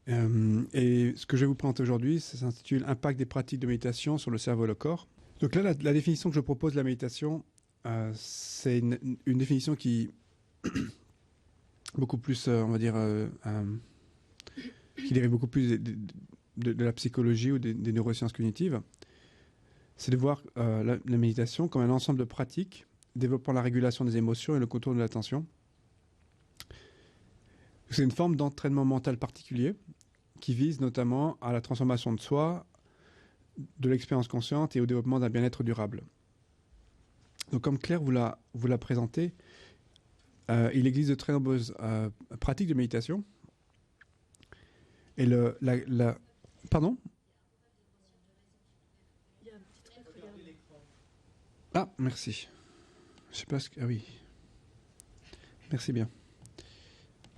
Et ce que je vais vous présenter aujourd'hui, ça s'intitule Impact des pratiques de méditation sur le cerveau et le corps. Donc là, la définition que je propose de la méditation, c'est une définition qui beaucoup plus, on va dire, qui dérive beaucoup plus de la psychologie ou des neurosciences cognitives. C'est de voir la méditation comme un ensemble de pratiques développant la régulation des émotions et le contrôle de l'attention. C'est une forme d'entraînement mental particulier qui vise notamment à la transformation de soi, de l'expérience consciente et au développement d'un bien-être durable. Donc comme Claire vous l'a présenté, il existe de très nombreuses pratiques de méditation. Et Pardon? Ah, merci. Je sais pas ce que... Ah oui. Merci bien.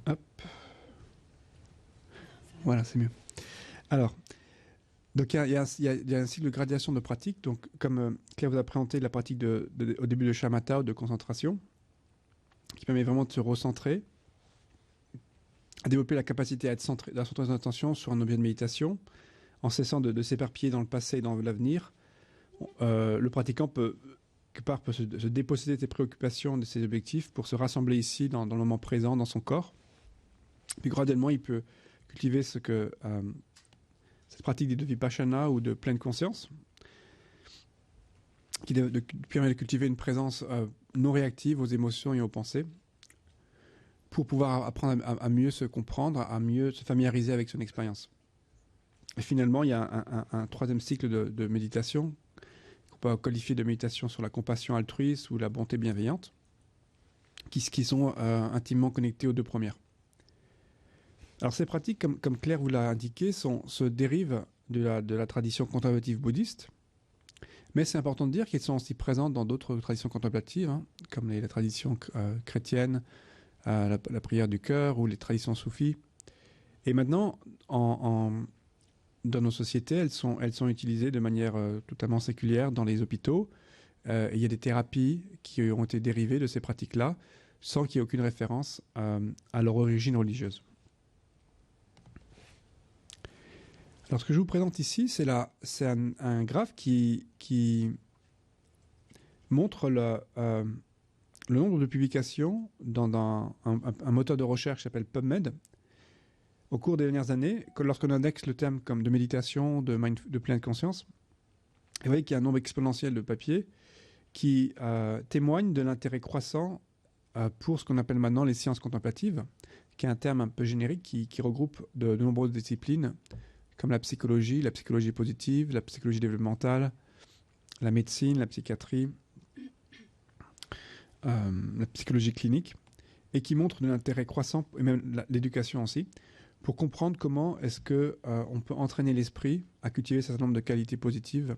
Hop. Voilà, c'est mieux. Alors, donc il y a un cycle de gradation de pratiques. Donc, comme Claire vous a présenté la pratique au début de shamatha ou de concentration, qui permet vraiment de se recentrer, à développer la capacité à centrer son attention sur un objet de méditation, en cessant de s'éparpiller dans le passé et dans l'avenir. Le pratiquant peut se déposséder de ses préoccupations, de ses objectifs, pour se rassembler ici, dans le moment présent, dans son corps. Puis graduellement, il peut cultiver cette pratique de vipassana ou de pleine conscience, qui permet de cultiver une présence non réactive aux émotions et aux pensées, pour pouvoir apprendre à mieux se comprendre, à mieux se familiariser avec son expérience. Et finalement, il y a un troisième cycle de méditation, qu'on peut qualifier de méditation sur la compassion altruiste ou la bonté bienveillante, qui sont intimement connectées aux deux premières. Alors ces pratiques, comme Claire vous l'a indiqué, se dérivent de la tradition contemplative bouddhiste, mais c'est important de dire qu'elles sont aussi présentes dans d'autres traditions contemplatives, comme la tradition chrétienne, la prière du cœur ou les traditions soufis. Et maintenant, dans nos sociétés, elles sont utilisées de manière totalement séculière dans les hôpitaux. Et il y a des thérapies qui ont été dérivées de ces pratiques-là, sans qu'il y ait aucune référence à leur origine religieuse. Alors, ce que je vous présente ici, c'est un graphe qui montre le nombre de publications dans un moteur de recherche qui s'appelle PubMed au cours des dernières années, lorsqu'on indexe le terme comme de méditation, de pleine conscience. Vous voyez qu'il y a un nombre exponentiel de papiers qui témoignent de l'intérêt croissant pour ce qu'on appelle maintenant les sciences contemplatives, qui est un terme un peu générique qui regroupe de nombreuses disciplines, comme la psychologie positive, la psychologie développementale, la médecine, la psychiatrie, la psychologie clinique, et qui montre de l'intérêt croissant, et même l'éducation aussi, pour comprendre comment est-ce qu'on peut entraîner l'esprit à cultiver un certain nombre de qualités positives,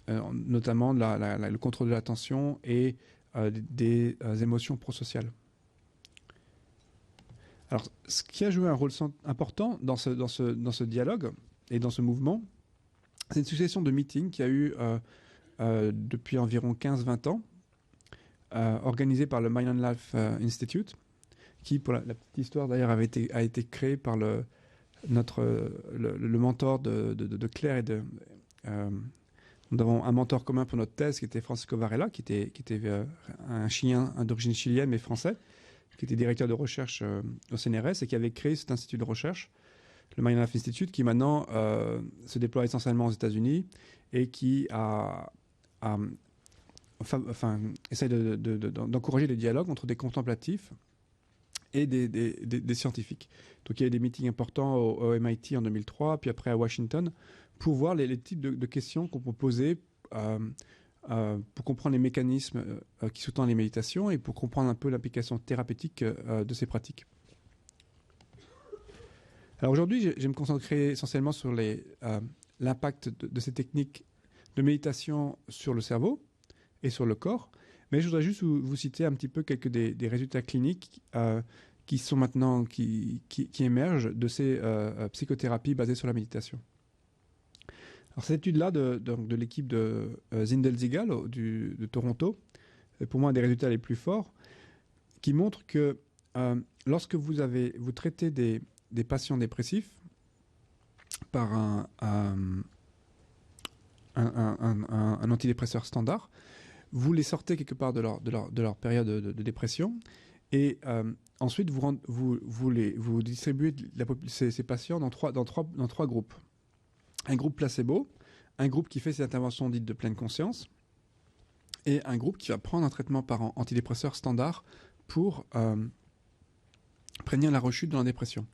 notamment le contrôle de l'attention et des émotions prosociales. Alors, ce qui a joué un rôle important dans ce dialogue et dans ce mouvement, c'est une succession de meetings qu'il y a eu depuis environ 15-20 ans, organisés par le Mind and Life Institute, qui, pour la petite histoire d'ailleurs, a été créé par le mentor de Claire et nous avons un mentor commun pour notre thèse qui était Francisco Varela, qui était un Chilien d'origine chilienne mais français, qui était directeur de recherche au CNRS et qui avait créé cet institut de recherche, le Mind and Life Institute, qui maintenant se déploie essentiellement aux États-Unis et qui essaie d'encourager les dialogues entre des contemplatifs et des scientifiques. Donc il y a eu des meetings importants au MIT en 2003, puis après à Washington, pour voir les types de questions qu'on peut poser pour comprendre les mécanismes qui sous-tendent les méditations et pour comprendre un peu l'application thérapeutique de ces pratiques. Alors aujourd'hui, je vais me concentrer essentiellement sur l'impact de ces techniques de méditation sur le cerveau et sur le corps, mais je voudrais juste vous citer un petit peu quelques des résultats cliniques qui sont maintenant qui émergent de ces psychothérapies basées sur la méditation. Alors cette étude-là de l'équipe de Zindelzigal de Toronto est pour moi un des résultats les plus forts, qui montre que lorsque vous traitez des patients dépressifs par un antidépresseur standard. Vous les sortez quelque part de leur période de dépression et ensuite vous distribuez ces patients dans trois groupes. Un groupe placebo, un groupe qui fait ces interventions dites de pleine conscience et un groupe qui va prendre un traitement par antidépresseur standard pour prévenir la rechute dans la dépression.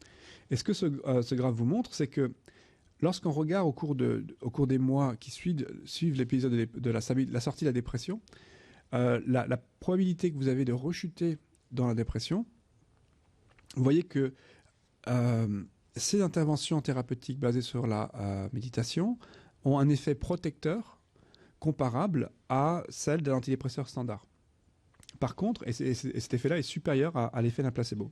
Et ce que ce graphe vous montre, c'est que lorsqu'on regarde au cours des mois qui suivent l'épisode de la sortie de la dépression, la probabilité que vous avez de rechuter dans la dépression, vous voyez que ces interventions thérapeutiques basées sur la méditation ont un effet protecteur comparable à celle de l'antidépresseur standard. Par contre, et cet effet-là est supérieur à l'effet d'un placebo.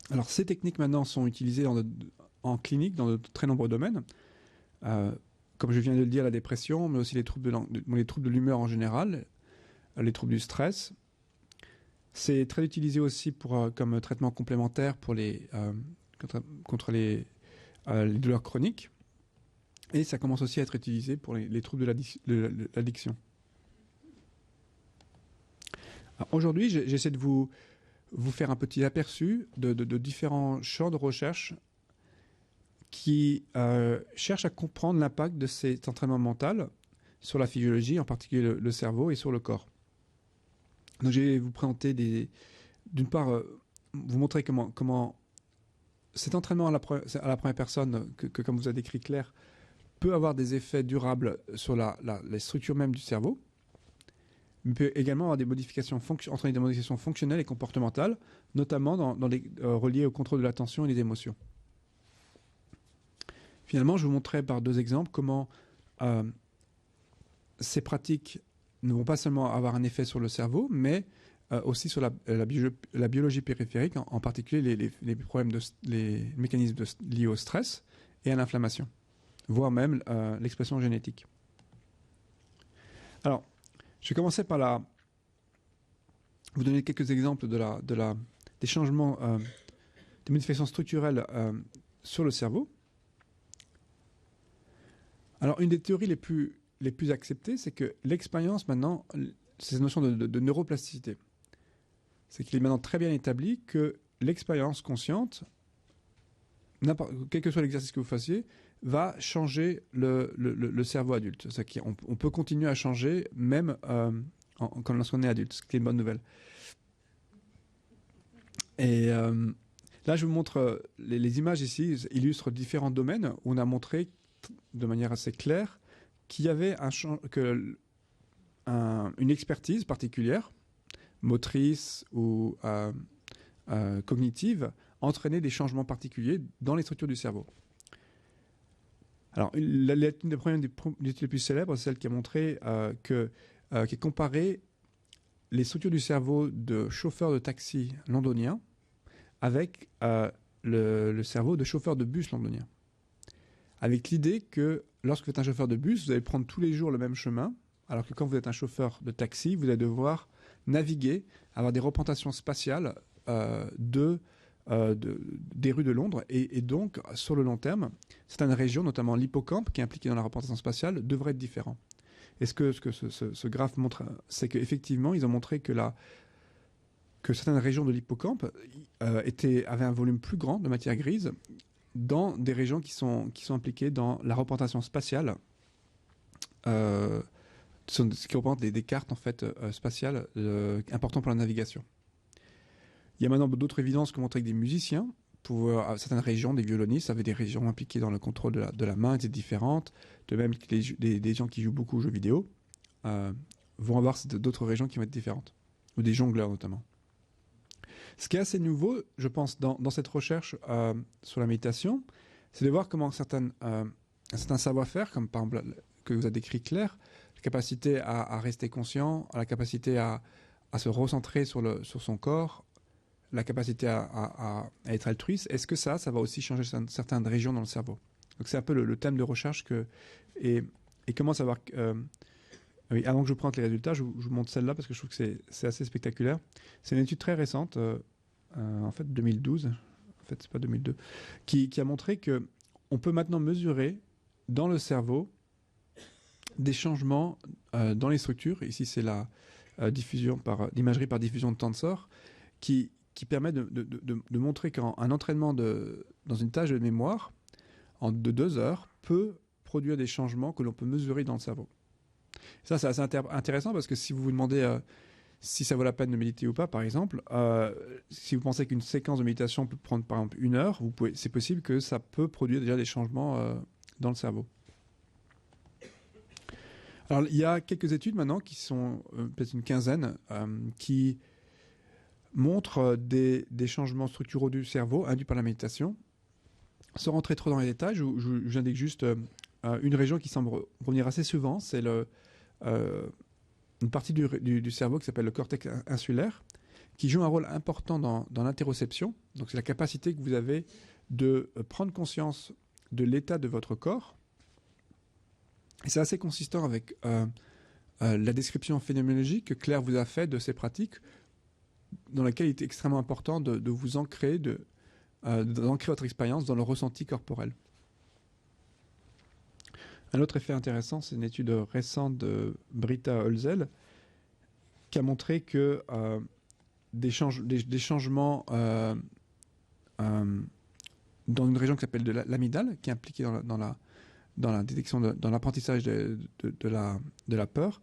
Alors, ces techniques maintenant sont utilisées en clinique dans de très nombreux domaines, comme je viens de le dire, la dépression, mais aussi les troubles de l'humeur en général, les troubles du stress. C'est très utilisé aussi comme traitement complémentaire contre les douleurs chroniques. Et ça commence aussi à être utilisé pour les troubles de l'addiction. Aujourd'hui, j'essaie de vous faire un petit aperçu de différents champs de recherche qui cherchent à comprendre l'impact de cet entraînement mental sur la physiologie, en particulier le cerveau et sur le corps. Donc, je vais vous présenter d'une part, vous montrer comment cet entraînement à la première personne, que comme vous a décrit Claire, peut avoir des effets durables sur les structures même du cerveau, mais peut également avoir entraîner des modifications fonctionnelles et comportementales, notamment reliées au contrôle de l'attention et des émotions. Finalement, je vous montrerai par deux exemples comment ces pratiques ne vont pas seulement avoir un effet sur le cerveau, mais aussi sur la biologie périphérique, en particulier les mécanismes liés au stress et à l'inflammation, voire même l'expression génétique. Alors, je vais commencer par vous donner quelques exemples des changements, des modifications structurelles sur le cerveau. Alors, une des théories les plus acceptées, c'est que l'expérience maintenant, c'est cette notion de neuroplasticité. C'est qu'il est maintenant très bien établi que l'expérience consciente, quel que soit l'exercice que vous fassiez, va changer le cerveau adulte. C'est-à-dire qu'on peut continuer à changer même lorsqu'on est adulte, ce qui est une bonne nouvelle. Et là, je vous montre les images ici illustrent différents domaines où on a montré de manière assez claire qu'il y avait une expertise particulière, motrice ou cognitive, entraînait des changements particuliers dans les structures du cerveau. Alors, une des premières études les plus célèbres, c'est celle qui a montré qui a comparé les structures du cerveau de chauffeurs de taxi londoniens avec le cerveau de chauffeurs de bus londoniens. Avec l'idée que lorsque vous êtes un chauffeur de bus, vous allez prendre tous les jours le même chemin, alors que quand vous êtes un chauffeur de taxi, vous allez devoir naviguer, avoir des représentations spatiales des rues de Londres. Et donc, sur le long terme, certaines régions, notamment l'hippocampe, qui est impliqué dans la représentation spatiale, devraient être différents. Et ce que ce graphe montre, c'est qu'effectivement, ils ont montré que certaines régions de l'hippocampe avaient un volume plus grand de matière grise dans des régions qui sont impliquées dans la représentation spatiale, ce qui représente des cartes en fait, spatiales importantes pour la navigation. Il y a maintenant d'autres évidences qui montrent que des musiciens, pour certaines régions, des violonistes, avaient des régions impliquées dans le contrôle de la main, étaient différentes, de même que des gens qui jouent beaucoup aux jeux vidéo vont avoir d'autres régions qui vont être différentes, ou des jongleurs notamment. Ce qui est assez nouveau, je pense, dans cette recherche sur la méditation, c'est de voir comment certains savoir-faire, comme par exemple que vous a décrit Claire, la capacité à rester conscient, la capacité à se recentrer sur son corps, la capacité à être altruiste, est-ce que ça va aussi changer certaines régions dans le cerveau? Donc c'est un peu le thème de recherche et comment savoir... oui, avant que je prenne les résultats, je vous montre celle-là parce que je trouve que c'est assez spectaculaire. C'est une étude très récente, en fait 2012, fait c'est pas 2002, qui a montré que on peut maintenant mesurer dans le cerveau des changements dans les structures. Ici, c'est la diffusion l'imagerie par diffusion de tenseur qui permet de montrer qu'un entraînement dans une tâche de mémoire de 2 heures peut produire des changements que l'on peut mesurer dans le cerveau. Ça, c'est assez intéressant parce que si vous vous demandez si ça vaut la peine de méditer ou pas, par exemple, si vous pensez qu'une séquence de méditation peut prendre par exemple 1 heure, c'est possible que ça peut produire déjà des changements dans le cerveau. Alors, il y a quelques études maintenant qui sont peut-être une quinzaine qui montrent des changements structuraux du cerveau induits par la méditation. Sans rentrer trop dans les détails, j'indique juste une région qui semble revenir assez souvent, c'est une partie du cerveau qui s'appelle le cortex insulaire, qui joue un rôle important dans l'interoception. Donc c'est la capacité que vous avez de prendre conscience de l'état de votre corps. Et c'est assez consistant avec la description phénoménologique que Claire vous a faite de ces pratiques, dans laquelle il est extrêmement important de vous ancrer, d'ancrer votre expérience dans le ressenti corporel. Un autre effet intéressant, c'est une étude récente de Britta Hölzel qui a montré que des changements dans une région qui s'appelle de l'amygdale, qui est impliquée dans la détection, dans l'apprentissage de la peur,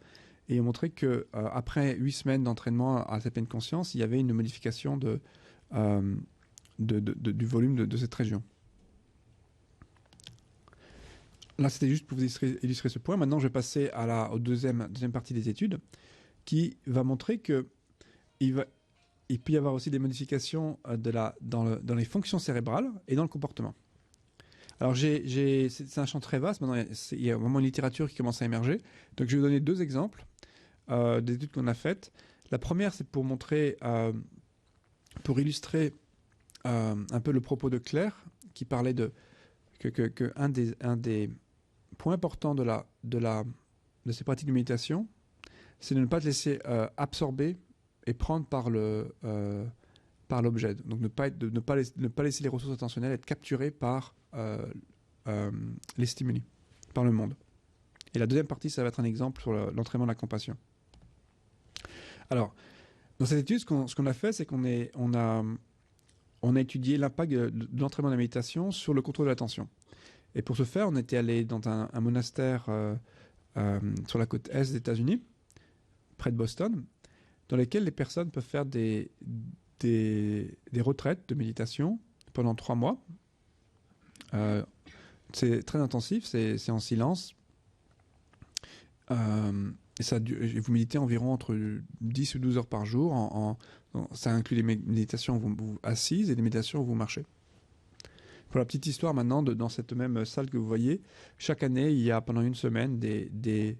et a montré que après 8 semaines d'entraînement à la pleine conscience, il y avait une modification du volume de cette région. Là, c'était juste pour vous illustrer ce point. Maintenant, je vais passer au deuxième partie des études, qui va montrer que il peut y avoir aussi des modifications dans les fonctions cérébrales et dans le comportement. Alors, c'est un champ très vaste. Maintenant, il y a vraiment une littérature qui commence à émerger. Donc, je vais vous donner 2 exemples des études qu'on a faites. La première, c'est pour montrer, pour illustrer un peu le propos de Claire, qui parlait que un des points importants de ces pratiques de méditation, c'est de ne pas te laisser absorber et prendre par l'objet. Donc, ne pas laisser les ressources attentionnelles être capturées par les stimuli, par le monde. Et la deuxième partie, ça va être un exemple sur l'entraînement de la compassion. Alors, dans cette étude, ce qu'on a fait, c'est qu'on a étudié l'impact de l'entraînement de la méditation sur le contrôle de l'attention. Et pour ce faire, on était allé dans un monastère sur la côte est des États-Unis, près de Boston, dans lesquels les personnes peuvent faire des retraites de méditation pendant 3 mois. C'est très intensif, c'est en silence. Et vous méditez environ entre 10 ou 12 heures par jour. Ça inclut des méditations où vous assises et des méditations où vous marchez. Pour la petite histoire maintenant, dans cette même salle que vous voyez, chaque année, il y a pendant 1 semaine des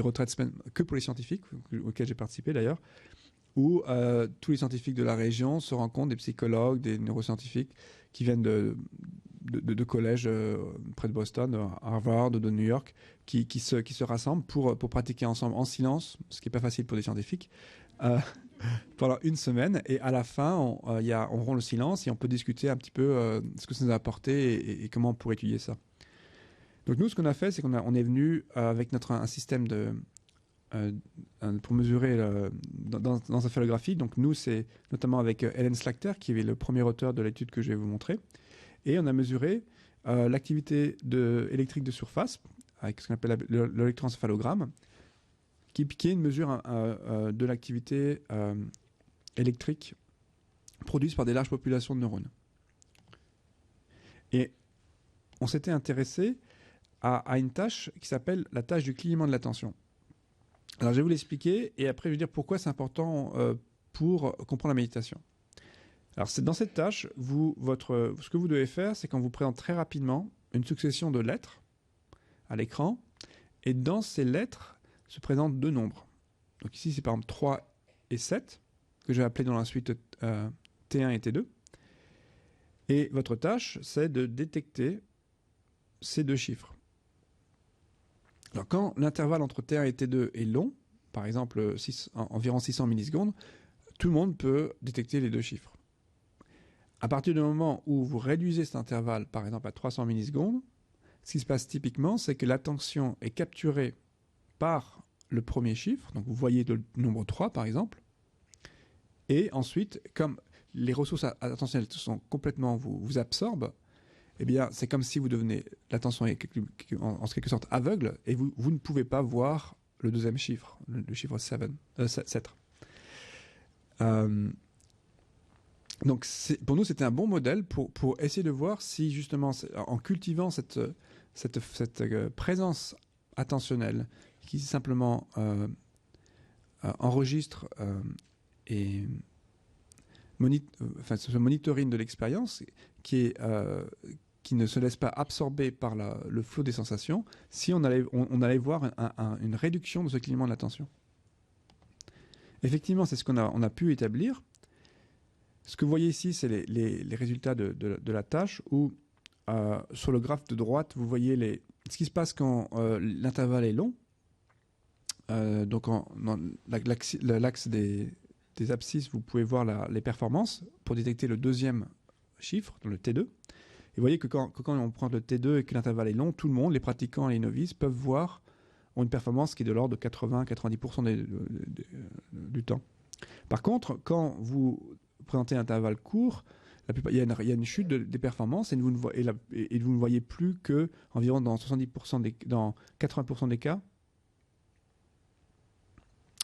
retraites que pour les scientifiques, auxquelles j'ai participé d'ailleurs, où tous les scientifiques de la région se rencontrent, des psychologues, des neuroscientifiques qui viennent de collèges près de Boston, Harvard, de New York, qui se rassemblent pour pratiquer ensemble en silence, ce qui n'est pas facile pour des scientifiques, pendant 1 semaine. Et à la fin, on rompt le silence et on peut discuter un petit peu ce que ça nous a apporté et comment on pourrait étudier ça. Donc nous, ce qu'on a fait, c'est qu'on est venu avec un système pour mesurer dans l'encéphalographie. Donc nous, c'est notamment avec Helen Slachter, qui est le premier auteur de l'étude que je vais vous montrer. Et on a mesuré l'activité électrique de surface avec ce qu'on appelle l'électroencéphalogramme, qui est une mesure de l'activité électrique produite par des larges populations de neurones. Et on s'était intéressé à une tâche qui s'appelle la tâche du clignement de l'attention. Alors je vais vous l'expliquer et après je vais dire pourquoi c'est important pour comprendre la méditation. Alors dans cette tâche, ce que vous devez faire, c'est qu'on vous présente très rapidement une succession de lettres à l'écran, et dans ces lettres se présentent 2 nombres. Donc ici, c'est par exemple 3 et 7, que je vais appeler dans la suite T1 et T2. Et votre tâche, c'est de détecter ces 2 chiffres. Alors quand l'intervalle entre T1 et T2 est long, par exemple environ 600 millisecondes, tout le monde peut détecter les 2 chiffres. à partir du moment où vous réduisez cet intervalle, par exemple, à 300 millisecondes, ce qui se passe typiquement, c'est que l'attention est capturée par le premier chiffre, donc vous voyez le nombre 3 par exemple, et ensuite, comme les ressources attentionnelles sont complètement vous absorbent, eh bien, c'est comme si vous devenez, l'attention est en quelque sorte aveugle, et vous ne pouvez pas voir le deuxième chiffre, le chiffre 7. Donc, pour nous, c'était un bon modèle pour essayer de voir si, justement, en cultivant cette présence attentionnelle qui simplement enregistre et ce monitoring de l'expérience qui ne se laisse pas absorber par le flot des sensations, si on allait voir une réduction de ce clignement de l'attention. Effectivement, c'est ce qu'on a pu établir. Ce que vous voyez ici, c'est les résultats de la tâche où, sur le graphe de droite, vous voyez ce qui se passe quand l'intervalle est long. Donc, dans l'axe des abscisses, vous pouvez voir les performances pour détecter le deuxième chiffre, dans le T2. Et vous voyez que quand on prend le T2 et que l'intervalle est long, tout le monde, les pratiquants et les novices, ont une performance qui est de l'ordre de 80-90% du temps. Par contre, quand vous présentez un intervalle court, il y a une chute des performances et vous ne voyez plus que environ dans 80% des cas,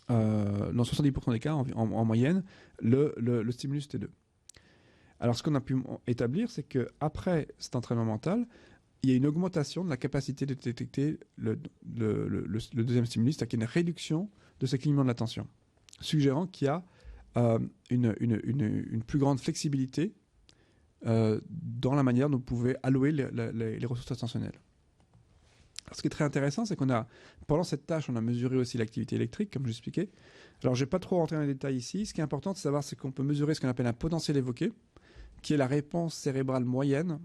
dans 70% des cas en moyenne, le stimulus T2. Alors, ce qu'on a pu établir, c'est qu'après cet entraînement mental, il y a une augmentation de la capacité de détecter le deuxième stimulus, c'est-à-dire qu'il y a une réduction de ce clignement de l'attention, suggérant qu'il y a une plus grande flexibilité dans la manière dont vous pouvez allouer les ressources attentionnelles. Alors, ce qui est très intéressant, c'est pendant cette tâche, on a mesuré aussi l'activité électrique, comme je l'expliquais. Alors, je ne vais pas trop rentrer dans les détails ici. Ce qui est important de savoir, c'est qu'on peut mesurer ce qu'on appelle un potentiel évoqué, qui est la réponse cérébrale moyenne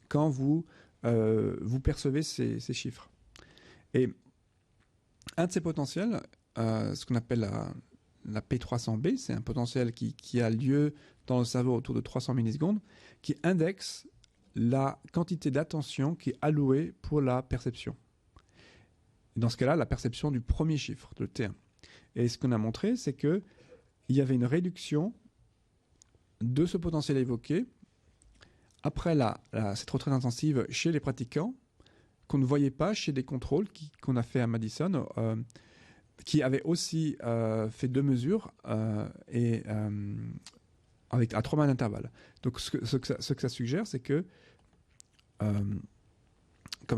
quand vous percevez ces chiffres. Et un de ces potentiels, ce qu'on appelle la P300B, c'est un potentiel qui a lieu dans le cerveau autour de 300 millisecondes, qui indexe la quantité d'attention qui est allouée pour la perception. Et dans ce cas-là, la perception du premier chiffre, de T1. Et ce qu'on a montré, c'est qu'il y avait une réduction de ce potentiel évoqué après cette retraite intensive chez les pratiquants, qu'on ne voyait pas chez des contrôles qu'on a fait à Madison, qui avaient aussi fait 2 mesures à 3 mois d'intervalle. Donc ce que ça suggère, c'est que, comme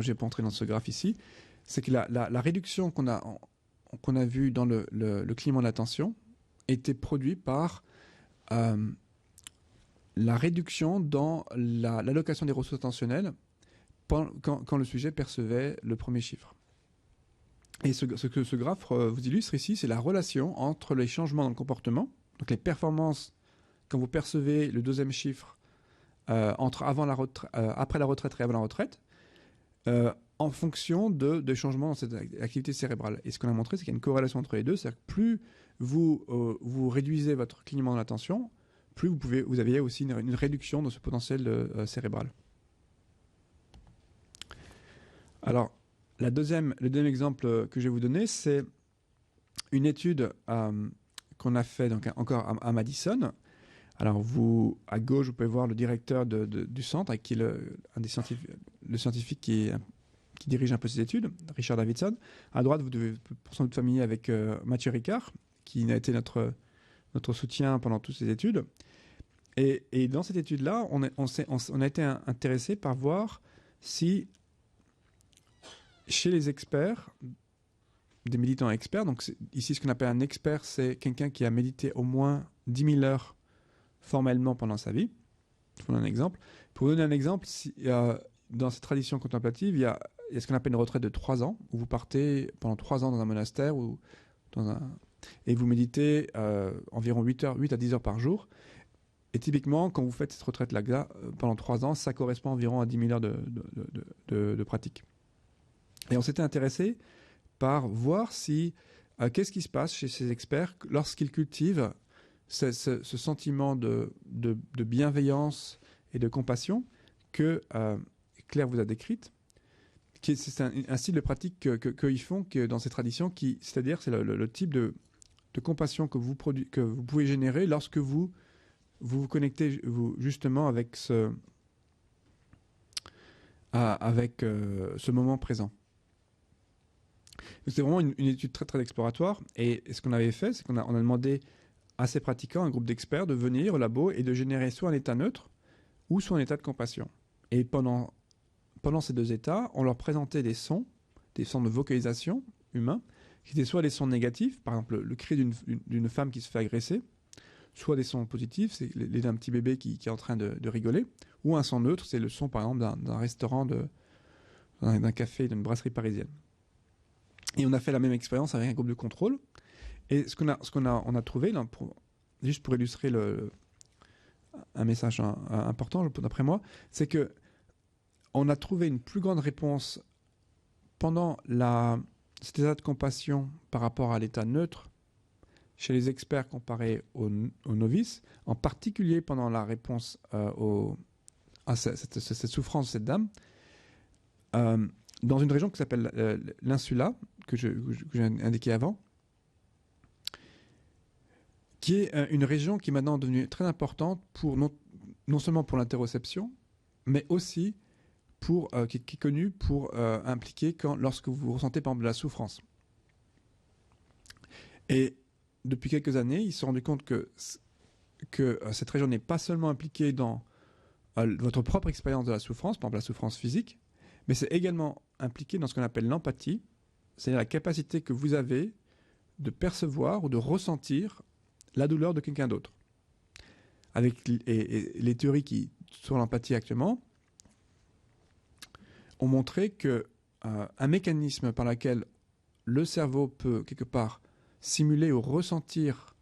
je n'ai pas montré dans ce graphe ici, c'est que la réduction qu'on a vue dans le clignement de l'attention était produite par la réduction dans l'allocation des ressources attentionnelles quand le sujet percevait le premier chiffre. Et ce que ce graphe vous illustre ici, c'est la relation entre les changements dans le comportement, donc les performances quand vous percevez le deuxième chiffre après la retraite et avant la retraite, en fonction de changements dans cette activité cérébrale. Et ce qu'on a montré, c'est qu'il y a une corrélation entre les deux, c'est-à-dire que plus vous réduisez votre clignement de l'attention, plus vous avez aussi une réduction de ce potentiel cérébral. Alors, le deuxième exemple que je vais vous donner, c'est une étude qu'on a fait donc, encore à Madison. Alors, à gauche, vous pouvez voir le directeur du centre, qui est le scientifique qui dirige un peu ces études, Richard Davidson. À droite, vous devez sans doute familier avec Mathieu Ricard, qui a été notre soutien pendant toutes ces études. Et dans cette étude-là, on a été intéressé par voir si, chez les experts, des méditants experts, donc ici ce qu'on appelle un expert, c'est quelqu'un qui a médité au moins 10 000 heures formellement pendant sa vie. Je vous donne un exemple. Pour vous donner un exemple, dans cette tradition contemplative, il y a ce qu'on appelle une retraite de 3 ans, où vous partez pendant 3 ans dans un monastère et vous méditez environ 8 à 10 heures par jour. Et typiquement, quand vous faites cette retraite-là pendant 3 ans, ça correspond environ à 10 000 heures de pratique. Et on s'était intéressé par voir qu'est-ce qui se passe chez ces experts lorsqu'ils cultivent ce sentiment de bienveillance et de compassion que Claire vous a décrite. C'est un style de pratique qu'ils font dans ces traditions, c'est-à-dire c'est le type de compassion que vous pouvez générer lorsque vous vous connectez justement avec ce moment présent. C'est vraiment une étude très très exploratoire, et ce qu'on avait fait, c'est qu'on a demandé à ces pratiquants, un groupe d'experts, de venir au labo et de générer soit un état neutre ou soit un état de compassion. Et pendant ces deux états, on leur présentait des sons de vocalisation humains, qui étaient soit des sons négatifs, par exemple le cri d'une femme qui se fait agresser, soit des sons positifs, c'est les d'un petit bébé qui est en train de rigoler, ou un son neutre, c'est le son par exemple d'un restaurant, d'un café, d'une brasserie parisienne. Et on a fait la même expérience avec un groupe de contrôle. Et ce qu'on a trouvé, là, juste pour illustrer un message important d'après moi, c'est que on a trouvé une plus grande réponse pendant cet état de compassion par rapport à l'état neutre chez les experts comparé aux novices, en particulier pendant la réponse à cette souffrance de cette dame, dans une région qui s'appelle l'insula, que j'ai indiqué avant, qui est une région qui est maintenant devenue très importante non seulement pour l'interoception, mais aussi qui est connue pour impliquer lorsque vous ressentez par exemple de la souffrance. Et depuis quelques années, ils se sont rendus compte que cette région n'est pas seulement impliquée dans votre propre expérience de la souffrance, par exemple la souffrance physique, mais c'est également impliqué dans ce qu'on appelle l'empathie, c'est-à-dire la capacité que vous avez de percevoir ou de ressentir la douleur de quelqu'un d'autre. Et les théories sur l'empathie actuellement ont montré que un mécanisme par lequel le cerveau peut quelque part simuler ou ressentir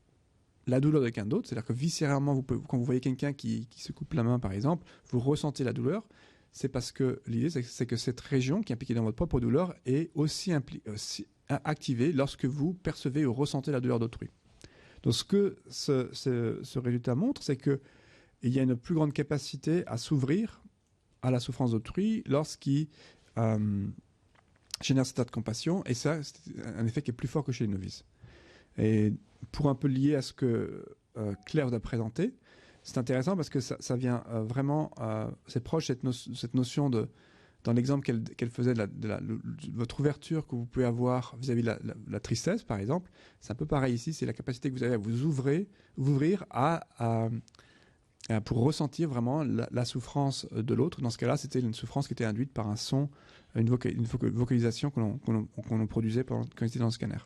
la douleur de quelqu'un d'autre, c'est-à-dire que viscéralement, quand vous voyez quelqu'un qui se coupe la main par exemple, vous ressentez la douleur, c'est parce que l'idée c'est que cette région qui est impliquée dans votre propre douleur est aussi activée lorsque vous percevez ou ressentez la douleur d'autrui. Donc ce que ce résultat montre, c'est qu'il y a une plus grande capacité à s'ouvrir à la souffrance d'autrui lorsqu'il génère cet état de compassion, et ça, c'est un effet qui est plus fort que chez les novices. Et pour un peu lier à ce que Claire vous a présenté, c'est intéressant parce que ça vient vraiment, c'est proche cette notion dans l'exemple qu'elle faisait de votre ouverture que vous pouvez avoir vis-à-vis de la tristesse, par exemple. C'est un peu pareil ici, c'est la capacité que vous avez à vous ouvrir pour ressentir vraiment la souffrance de l'autre. Dans ce cas-là, c'était une souffrance qui était induite par un son, une vocalisation qu'on produisait quand on était dans le scanner.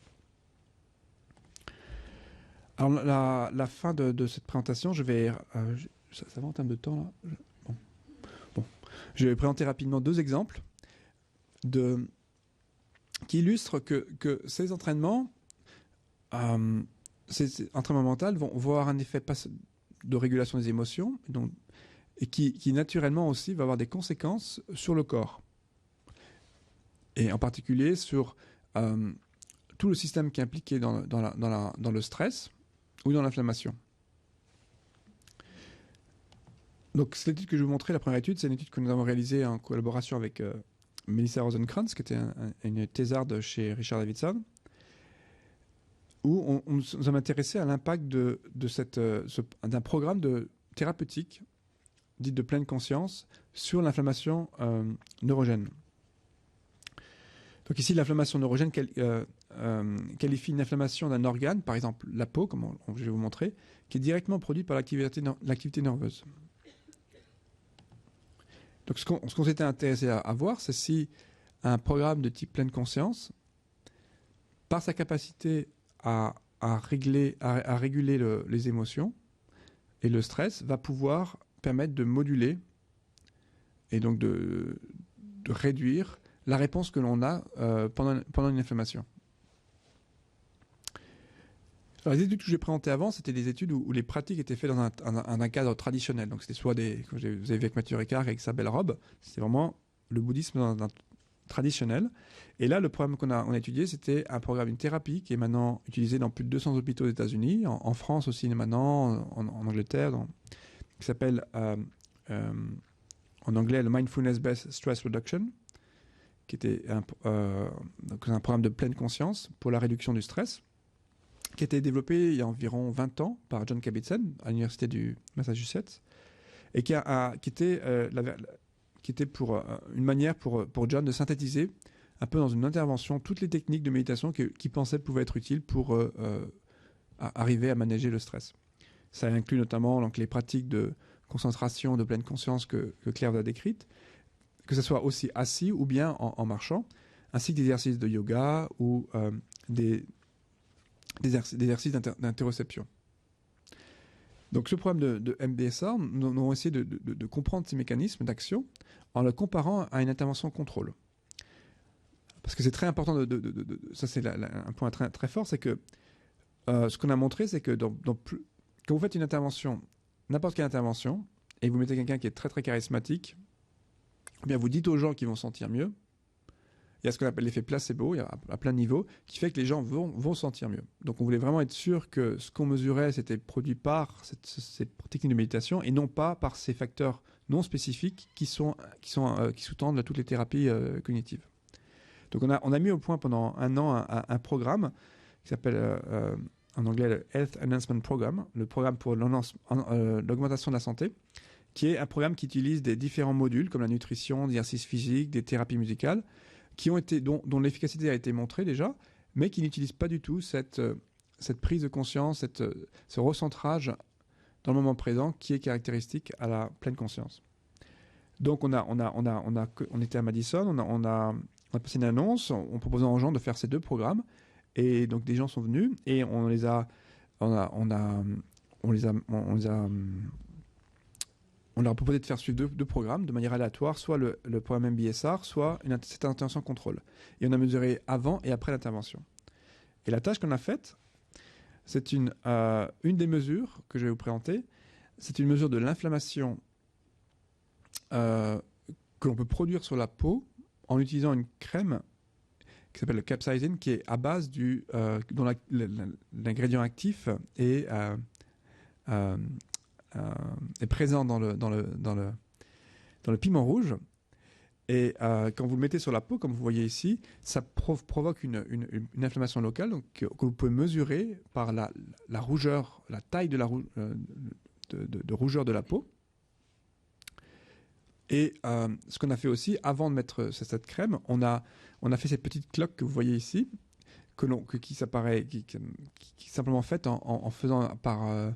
Alors, la fin de cette présentation, ça va en termes de temps, là. Bon. Je vais présenter rapidement deux exemples qui illustrent que ces entraînements, ces entraînements mentaux vont avoir un effet de régulation des émotions, et qui naturellement aussi va avoir des conséquences sur le corps. Et en particulier sur tout le système qui est impliqué dans le stress ou dans l'inflammation. Donc, cette étude que je vais vous montrer, la première étude, c'est une étude que nous avons réalisée en collaboration avec Melissa Rosenkrantz, qui était une thésarde chez Richard Davidson, où on nous sommes intéressés à l'impact d'un programme thérapeutique, dit de pleine conscience, sur l'inflammation neurogène. Donc ici, l'inflammation neurogène qualifie une inflammation d'un organe, par exemple la peau, comme je vais vous montrer, qui est directement produite par l'activité nerveuse. Donc ce qu'on s'était intéressé à voir, c'est si un programme de type pleine conscience, par sa capacité à réguler les émotions et le stress, va pouvoir permettre de moduler et donc de réduire la réponse que l'on a pendant une inflammation. Alors, les études que j'ai présentées avant, c'était des études où les pratiques étaient faites dans un cadre traditionnel. Donc c'était soit comme vous avez vu avec Mathieu Ricard, avec sa belle robe, c'était vraiment le bouddhisme dans un traditionnel. Et là, le programme qu'on a étudié, c'était un programme, une thérapie qui est maintenant utilisée dans plus de 200 hôpitaux aux États-Unis, en France aussi maintenant, en Angleterre, qui s'appelle en anglais le Mindfulness-Based Stress Reduction, qui était donc un programme de pleine conscience pour la réduction du stress, qui a été développé il y a environ 20 ans par John Kabat-Zinn à l'université du Massachusetts, et qui était pour une manière pour John de synthétiser un peu dans une intervention toutes les techniques de méditation qu'il pensait pouvaient être utiles pour arriver à manager le stress. Ça inclut notamment donc, les pratiques de concentration, de pleine conscience que Claire vous a décrites, que ce soit aussi assis ou bien en marchant, ainsi que des exercices de yoga ou des exercices d'interoception. Donc ce programme de MBSR, nous avons essayé de comprendre ces mécanismes d'action en le comparant à une intervention contrôle. Parce que c'est très important, ça c'est un point très, très fort, c'est que ce qu'on a montré, c'est que quand vous faites une intervention, n'importe quelle intervention, et vous mettez quelqu'un qui est très très charismatique, eh bien vous dites aux gens qu'ils vont sentir mieux. Il y a ce qu'on appelle l'effet placebo, il y a à plein de niveaux, qui fait que les gens vont sentir mieux. Donc on voulait vraiment être sûr que ce qu'on mesurait, c'était produit par cette technique de méditation et non pas par ces facteurs non spécifiques qui sous-tendent toutes les thérapies cognitives. Donc on a mis au point pendant un an un programme qui s'appelle en anglais le Health Enhancement Program, le programme pour l'augmentation de la santé, qui est un programme qui utilise des différents modules comme la nutrition, l'exercice physique, des thérapies musicales, dont l'efficacité a été montrée déjà, mais qui n'utilisent pas du tout cette prise de conscience, ce recentrage dans le moment présent qui est caractéristique à la pleine conscience. Donc on était à Madison, on a passé une annonce en proposant aux gens de faire ces deux programmes, et donc des gens sont venus et on leur a proposé de faire suivre deux programmes de manière aléatoire, soit le programme MBSR, soit cette intervention contrôle. Et on a mesuré avant et après l'intervention. Et la tâche qu'on a faite, c'est une des mesures que je vais vous présenter. C'est une mesure de l'inflammation que l'on peut produire sur la peau en utilisant une crème qui s'appelle le capsaïcine, qui est à base dont l'ingrédient actif est présent dans le piment rouge. Et quand vous le mettez sur la peau, comme vous voyez ici, ça provoque une inflammation locale donc, que vous pouvez mesurer par la rougeur, la taille de rougeur de la peau. Et ce qu'on a fait aussi, avant de mettre cette crème, on a fait ces petites cloques que vous voyez ici, qui simplement faites en faisant par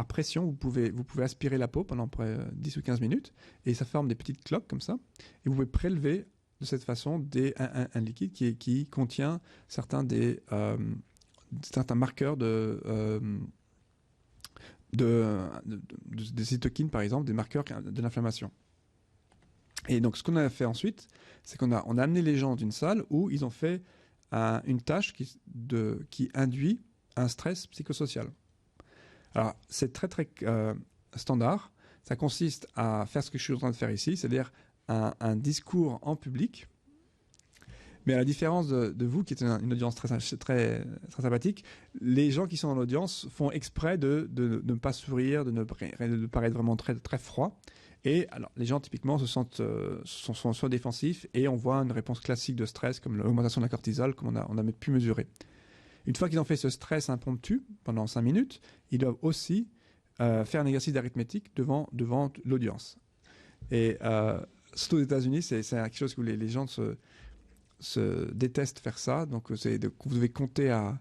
pression, vous pouvez aspirer la peau pendant 10 ou 15 minutes, et ça forme des petites cloques comme ça, et vous pouvez prélever de cette façon un liquide qui contient certains marqueurs des cytokines, par exemple, des marqueurs de l'inflammation. Et donc, ce qu'on a fait ensuite, c'est qu'on a amené les gens dans une salle où ils ont fait une tâche qui induit un stress psychosocial. Alors, c'est très, très standard. Ça consiste à faire ce que je suis en train de faire ici, c'est-à-dire un discours en public. Mais à la différence de vous, qui êtes une audience très, très, très sympathique, les gens qui sont dans l'audience font exprès de ne pas sourire, de paraître vraiment très, très froid. Et alors, les gens, typiquement, sont soit défensifs et on voit une réponse classique de stress, comme l'augmentation de la cortisol, comme on a pu mesurer. Une fois qu'ils ont fait ce stress impromptu, pendant 5 minutes, ils doivent aussi faire un exercice d'arithmétique devant l'audience. Et surtout aux États-Unis, c'est quelque chose où les gens se détestent faire ça. Donc, vous devez compter à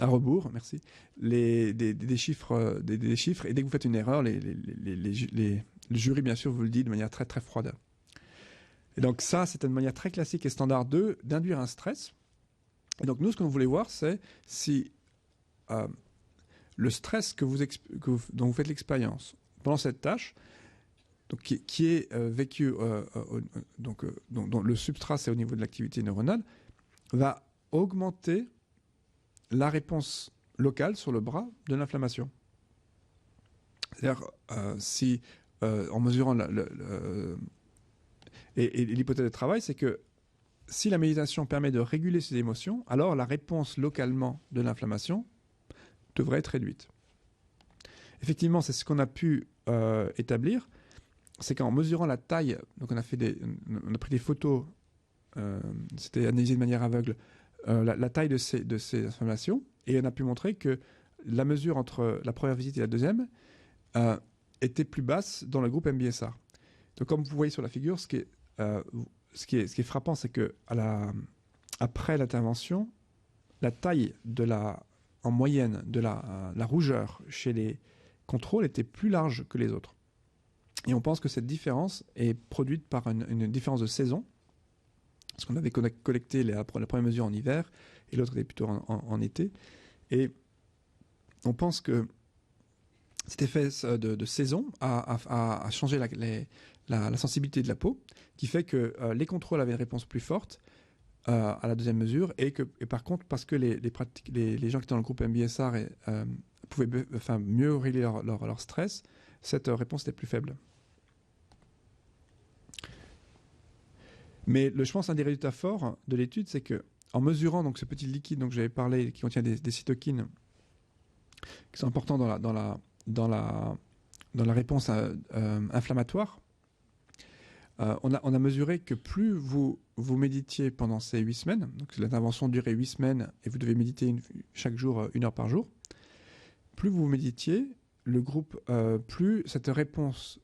rebours, merci, des chiffres, des chiffres, et dès que vous faites une erreur, le jury, bien sûr, vous le dit de manière très, très froide. Et donc ça, c'est une manière très classique et standard d'induire un stress. Et donc nous, ce qu'on voulait voir, c'est si le stress dont vous faites l'expérience pendant cette tâche, donc, qui est vécu, dont le substrat, c'est au niveau de l'activité neuronale, va augmenter la réponse locale sur le bras de l'inflammation. C'est-à-dire, si en mesurant et l'hypothèse de travail, c'est que si la méditation permet de réguler ses émotions, alors la réponse localement de l'inflammation devrait être réduite. effectivement, c'est ce qu'on a pu établir, c'est qu'en mesurant la taille, donc on a pris des photos, c'était analysé de manière aveugle, la taille de ces inflammations, et on a pu montrer que la mesure entre la première visite et la deuxième était plus basse dans le groupe MBSR. Donc comme vous voyez sur la figure, ce qui est frappant, c'est que après l'intervention, la taille en moyenne de la rougeur chez les contrôles était plus large que les autres. Et on pense que cette différence est produite par une différence de saison, parce qu'on avait collecté la première mesure en hiver et l'autre était plutôt en été. Et on pense que cet effet de saison a changé la sensibilité de la peau, qui fait que les contrôles avaient une réponse plus forte à la deuxième mesure, et par contre, parce que les gens qui étaient dans le groupe MBSR pouvaient mieux régler leur stress, cette réponse était plus faible. Mais je pense un des résultats forts de l'étude, c'est que en mesurant donc ce petit liquide dont j'avais parlé, qui contient des cytokines qui sont importants dans la réponse inflammatoire, on a mesuré que plus vous méditiez pendant ces 8 semaines, donc l'intervention durait 8 semaines et vous devez méditer chaque jour 1 heure par jour, plus vous méditiez, le groupe, plus cette réponse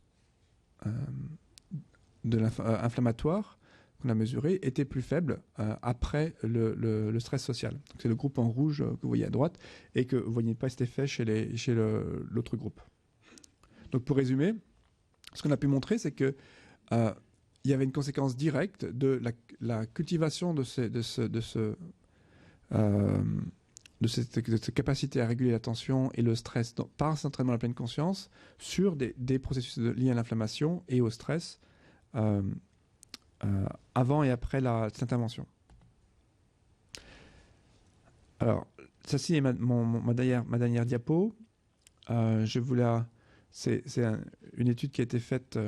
inflammatoire qu'on a mesurée était plus faible après le stress social. Donc c'est le groupe en rouge que vous voyez à droite, et que vous ne voyez pas cet effet chez l'autre groupe. Donc pour résumer, ce qu'on a pu montrer, c'est que il y avait une conséquence directe de la cultivation de cette capacité à réguler la tension et le stress par cet entraînement à la pleine conscience sur des processus liés à l'inflammation et au stress avant et après cette intervention. Alors, ceci est ma dernière diapo. C'est une étude qui a été faite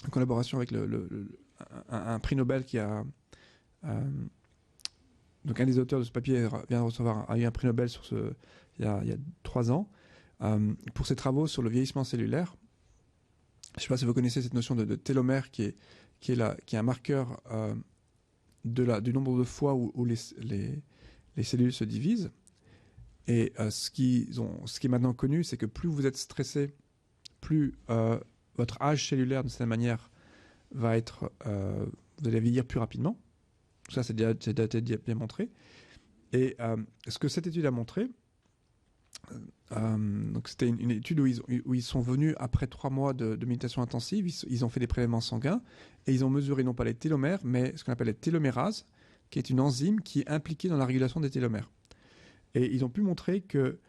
en collaboration avec un prix Nobel qui a... donc un des auteurs de ce papier a eu un prix Nobel il y a 3 ans pour ses travaux sur le vieillissement cellulaire. Je ne sais pas si vous connaissez cette notion de télomère qui est un marqueur du nombre de fois où les cellules se divisent. Et ce qui est maintenant connu, c'est que plus vous êtes stressé, plus votre âge cellulaire, de cette manière, vous allez vieillir plus rapidement. Ça, c'est déjà été bien montré. Et ce que cette étude a montré, donc c'était une étude où ils sont venus après 3 mois de méditation intensive, ils ont fait des prélèvements sanguins et ils ont mesuré non pas les télomères, mais ce qu'on appelle les télomérases, qui est une enzyme qui est impliquée dans la régulation des télomères. Et ils ont pu montrer que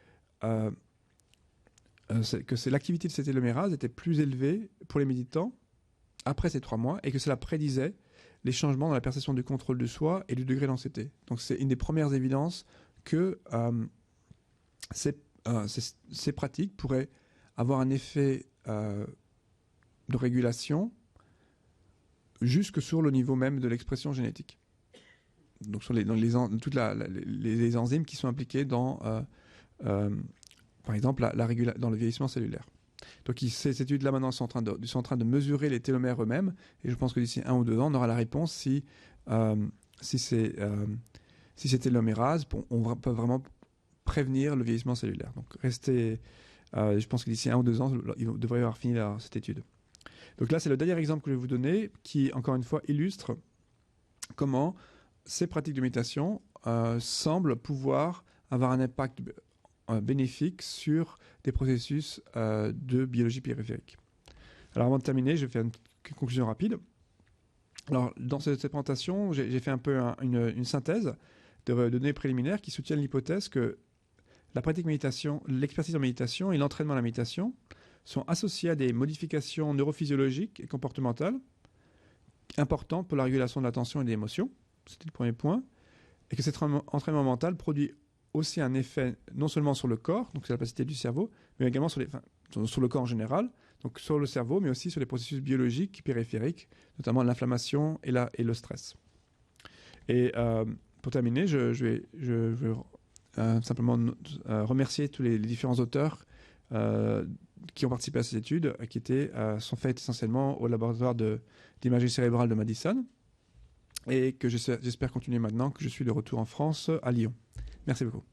l'activité de ces télomérases était plus élevée pour les méditants après ces 3 mois, et que cela prédisait les changements dans la perception du contrôle de soi et du degré d'anxiété. Donc c'est une des premières évidences que ces pratiques pourraient avoir un effet de régulation jusque sur le niveau même de l'expression génétique. Donc sur toutes les enzymes qui sont impliquées dans, par exemple, dans le vieillissement cellulaire. Donc ces études-là maintenant sont en train de mesurer les télomères eux-mêmes, et je pense que d'ici 1 ou 2 ans, on aura la réponse si ces télomérases peuvent vraiment prévenir le vieillissement cellulaire. Donc je pense que d'ici 1 ou 2 ans, ils devraient avoir fini cette étude. Donc là, c'est le dernier exemple que je vais vous donner, qui, encore une fois, illustre comment ces pratiques de méditation semblent pouvoir avoir un impact bénéfique sur des processus de biologie périphérique. Alors avant de terminer, je vais faire une conclusion rapide. Alors dans cette présentation, j'ai fait un peu une synthèse de données préliminaires qui soutiennent l'hypothèse que la pratique méditation, l'expertise en méditation et l'entraînement à la méditation sont associés à des modifications neurophysiologiques et comportementales importantes pour la régulation de l'attention et des émotions. C'était le premier point. Et que cet entraînement mental produit aussi un effet non seulement sur le corps, donc sur la capacité du cerveau, mais également sur le corps en général, donc sur le cerveau, mais aussi sur les processus biologiques périphériques, notamment l'inflammation et le stress. Et pour terminer, je vais simplement remercier tous les différents auteurs qui ont participé à ces études, qui sont faites essentiellement au laboratoire d'imagerie cérébrale de Madison, et que j'espère continuer maintenant que je suis de retour en France, à Lyon. Merci beaucoup.